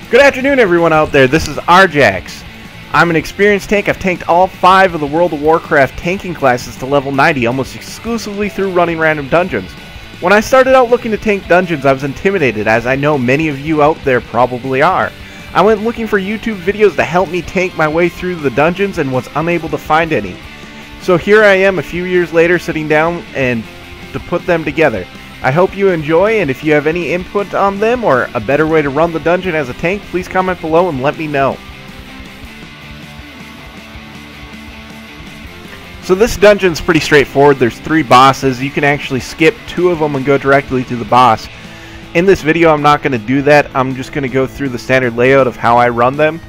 Good afternoon, everyone out there. This is Arjax. I'm an experienced tank. I've tanked all 5 of the World of Warcraft tanking classes to level 90 almost exclusively through running random dungeons. When I started out looking to tank dungeons, I was intimidated, as I know many of you out there probably are. I went looking for YouTube videos to help me tank my way through the dungeons and was unable to find any. So here I am a few years later sitting down and to put them together. I hope you enjoy, and if you have any input on them or a better way to run the dungeon as a tank, please comment below and let me know. So this dungeon's pretty straightforward. There's 3 bosses. You can actually skip 2 of them and go directly to the boss. In this video I'm not going to do that. I'm just going to go through the standard layout of how I run them.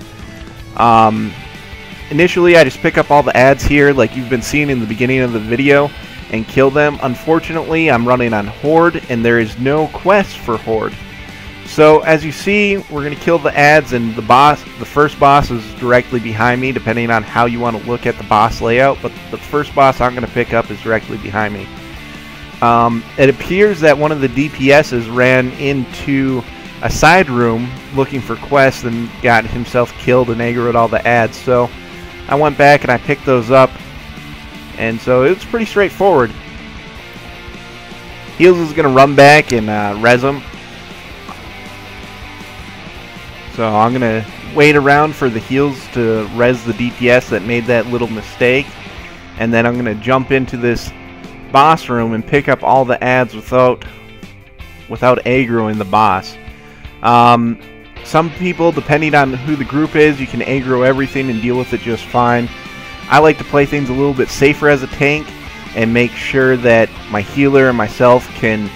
Initially I just pick up all the ads here like you've been seeing in the beginning of the video and kill them. Unfortunately, I'm running on Horde, and there is no quest for Horde. So as you see, we're going to kill the ads, and the first boss is directly behind me, depending on how you want to look at the boss layout. But the first boss I'm going to pick up is directly behind me. It appears that one of the DPSs ran into a side room looking for quests and got himself killed and aggroed all the ads. So I went back and I picked those up. And so it's pretty straightforward. Heals is going to run back and res him. So I'm going to wait around for the heals to res the DPS that made that little mistake. And then I'm going to jump into this boss room and pick up all the ads without aggroing the boss. Some people, depending on who the group is, you can aggro everything and deal with it just fine. I like to play things a little bit safer as a tank and make sure that my healer and myself can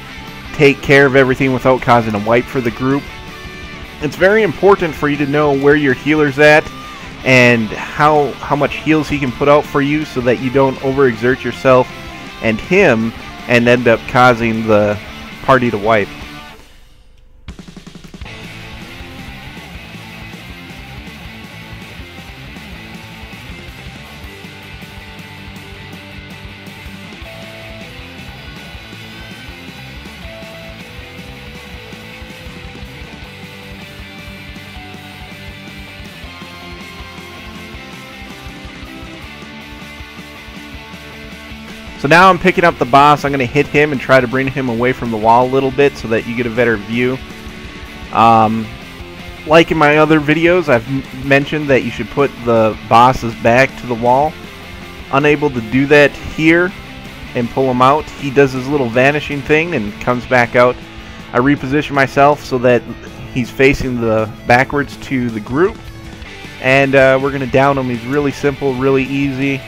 take care of everything without causing a wipe for the group. It's very important for you to know where your healer's at and how much heals he can put out for you so that you don't overexert yourself and him and end up causing the party to wipe. So now I'm picking up the boss. I'm going to hit him and try to bring him away from the wall a little bit so that you get a better view. Like in my other videos, I've mentioned that you should put the boss's back to the wall. Unable to do that here and pull him out, he does his little vanishing thing and comes back out. I reposition myself so that he's facing the backwards to the group. And we're going to down him. He's really simple, really easy.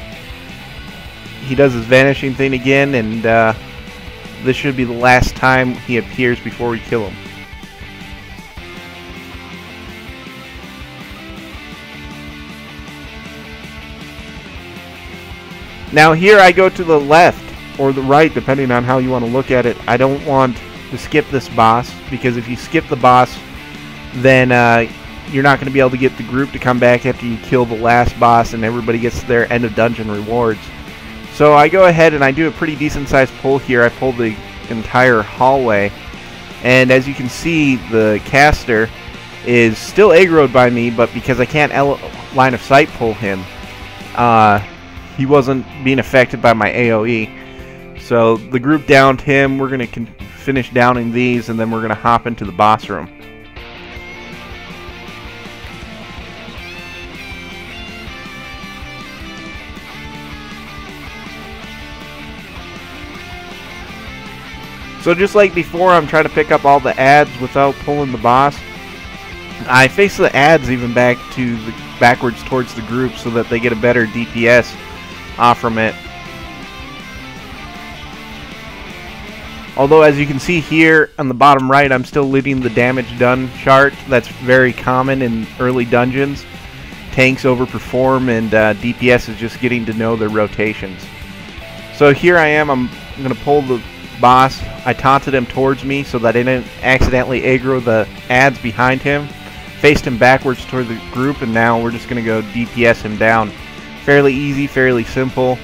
He does his vanishing thing again, and this should be the last time he appears before we kill him. Now here I go to the left or the right, depending on how you want to look at it. I don't want to skip this boss, because if you skip the boss, then you're not going to be able to get the group to come back after you kill the last boss and everybody gets their end of dungeon rewards. So I go ahead and I do a pretty decent sized pull here. I pull the entire hallway, and as you can see, the caster is still aggroed by me, but because I can't line of sight pull him, he wasn't being affected by my AoE. So the group downed him. We're going to finish downing these, and then we're going to hop into the boss room. So just like before, I'm trying to pick up all the ads without pulling the boss. I face the ads even backwards towards the group so that they get a better DPS off from it. Although, as you can see here on the bottom right, I'm still leaving the damage done chart. That's very common in early dungeons. Tanks overperform, and DPS is just getting to know their rotations. So here I am. I'm going to pull the boss. I taunted him towards me so that I didn't accidentally aggro the ads behind him. Faced him backwards toward the group, and now we're just going to go DPS him down. Fairly easy, fairly simple.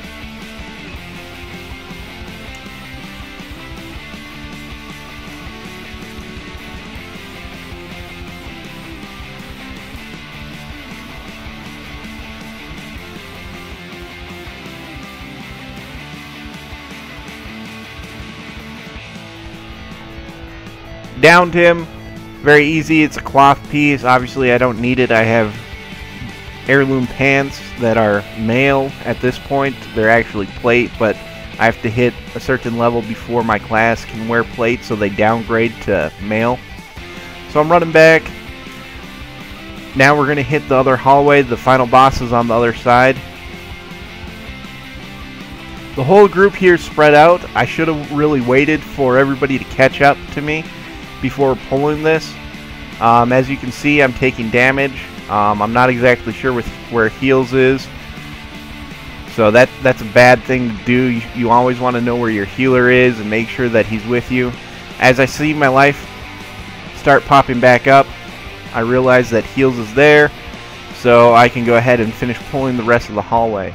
Downed him. Very easy. It's a cloth piece. Obviously, I don't need it. I have heirloom pants that are mail at this point. They're actually plate, but I have to hit a certain level before my class can wear plate, so they downgrade to mail. So I'm running back. Now we're going to hit the other hallway. The final boss is on the other side. The whole group here is spread out. I should have really waited for everybody to catch up to me before pulling this. As you can see, I'm taking damage. I'm not exactly sure where heals is. So that's a bad thing to do. You always want to know where your healer is and make sure that he's with you. As I see my life start popping back up, I realize that heals is there, so I can go ahead and finish pulling the rest of the hallway.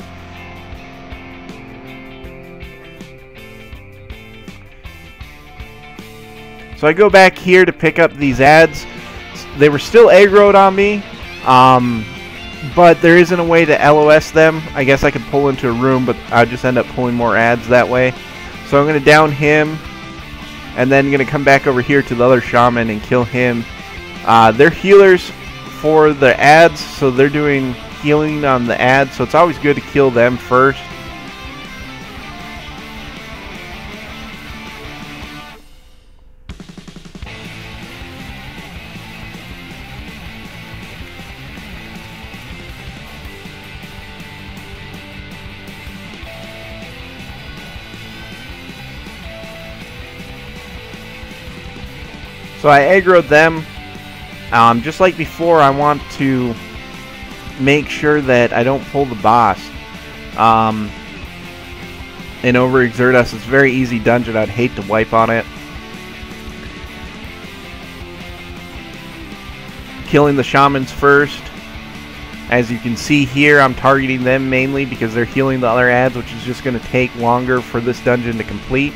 So I go back here to pick up these ads. They were still aggroed on me, but there isn't a way to LOS them. I guess I could pull into a room, but I just end up pulling more ads that way. So I'm going to down him, and then going to come back over here to the other shaman and kill him. They're healers for the ads, so they're doing healing on the ads, so it's always good to kill them first. So I aggroed them. Just like before, I want to make sure that I don't pull the boss and overexert us. It's a very easy dungeon. I'd hate to wipe on it. Killing the shamans first. As you can see here, I'm targeting them mainly because they're healing the other ads, which is just going to take longer for this dungeon to complete.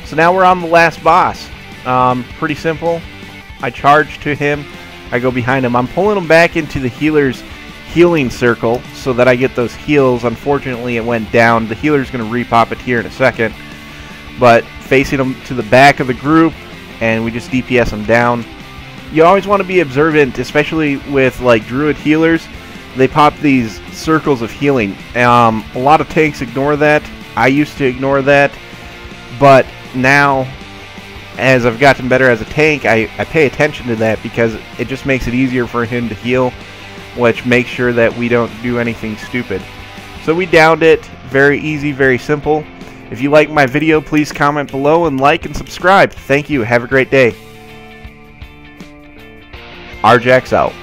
So now we're on the last boss. Pretty simple. I charge to him. I go behind him. I'm pulling him back into the healer's healing circle so that I get those heals. Unfortunately, it went down. The healer's going to repop it here in a second. But facing him to the back of the group, and we just DPS him down. You always want to be observant, especially with like druid healers. They pop these circles of healing. A lot of tanks ignore that. I used to ignore that. But now, as I've gotten better as a tank, I pay attention to that because it just makes it easier for him to heal, which makes sure that we don't do anything stupid. So we downed it. Very easy, very simple. If you like my video, please comment below and like and subscribe. Thank you. Have a great day. Arjax out.